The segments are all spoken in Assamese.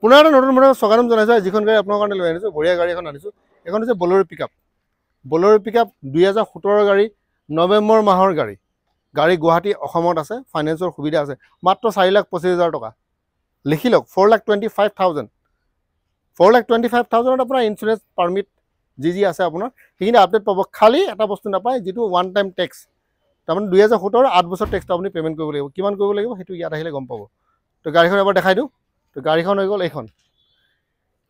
পুনৰ এটা নতুন মডেলৰ স্বাগতম জনাইছোঁ। যিখন গাড়ী আপোনাৰ কাৰণে লৈ আনিছোঁ, বঢ়িয়া গাড়ী এখন আনিছোঁ। এখন হৈছে বলেৰো পিকআপ। বলেৰো পিকআপ 2017 গাড়ী, নৱেম্বৰ মাহৰ গাড়ী। গাড়ী গুৱাহাটী অসমত আছে, ফাইনেন্সৰ সুবিধা আছে, মাত্ৰ 4,25,000 টকা। লিখি লওক 4,25,000। 4,25,000 আপোনাৰ ইঞ্চুৰেঞ্চ পাৰ্মিট যি আছে আপোনাৰ সেইখিনি আপডেট পাব। খালি এটা বস্তু নাপায়, যিটো ওৱান টাইম টেক্স। তাৰমানে 2017 8 বছৰ টেক্সটো আপুনি পে'মেণ্ট কৰিব লাগিব। কিমান কৰিব লাগিব সেইটো ইয়াত আহিলে গম পাব। তো গাড়ীখন এবাৰ দেখাই দিওঁ। তো গাড়ীখন হৈ গ'ল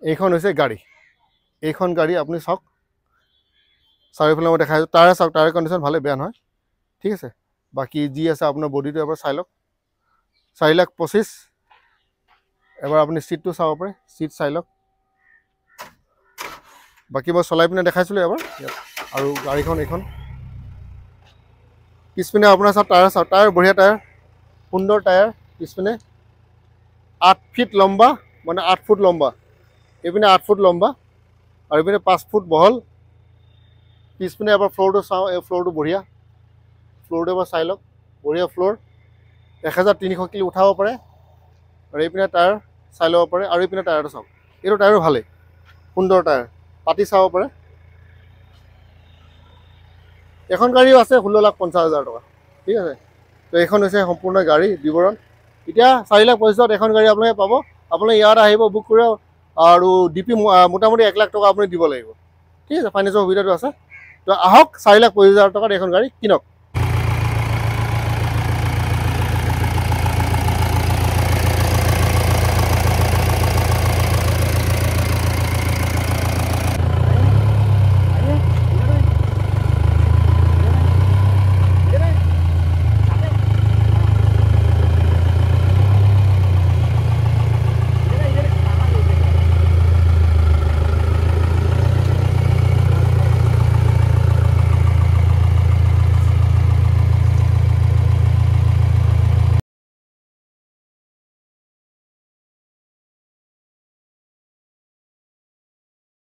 এইখন হৈছে গাড়ী। এইখন গাড়ী আপুনি চাওক, চাৰিওফালে মই দেখাইছোঁ। টায়াৰ চাওক, টায়াৰ কণ্ডিশ্যন ভালে, বেয়া নহয়, ঠিক আছে। বাকী যি আছে আপোনাৰ বডিটো এবাৰ চাই লওক। 4,25,000। এবাৰ আপুনি চিটটো চাব পাৰে, চিট চাই লওক। বাকী মই চলাই পিনে দেখাইছিলোঁ এবাৰ ইয়াত। আৰু গাড়ীখন এইখন পিছপিনে আপোনাৰ চাওক, টায়াৰ বঢ়িয়া টায়াৰ, সুন্দৰ টায়াৰ। পিছপিনে 8 ফিট লম্বা, মানে 8 ফুট লম্বা। এইপিনে 8 ফুট লম্বা আৰু এইপিনে 5 ফুট বহল। পিছপিনে এবাৰ ফ্ল'ৰটো চাওঁ, এই ফ্ল'ৰটো বঢ়িয়া। ফ্ল'ৰটো এবাৰ চাই লওক, বঢ়িয়া ফ্ল'ৰ। 1,300 কিলো উঠাব পাৰে। আৰু এইপিনে টায়াৰ চাই ল'ব পাৰে। আৰু এইপিনে টায়াৰটো চাওক, এইটো টায়াৰো ভালেই, সুন্দৰ টায়াৰ, পাতি চাব পাৰে। এখন গাড়ীও আছে 16,50,000 টকা, ঠিক আছে। তো এইখন হৈছে সম্পূৰ্ণ গাড়ী বিৱৰণ। এতিয়া 4,25,000 এখন গাড়ী আপোনালোকে পাব। আপোনালোকে ইয়াত আহিব, বুক কৰিব, আৰু DP মোটামুটি 1 লাখ টকা আপুনি দিব লাগিব, ঠিক আছে। ফাইনেন্সৰ সুবিধাটো আছে। তো আহক, 4,25,000 টকাত এখন গাড়ী কিনক।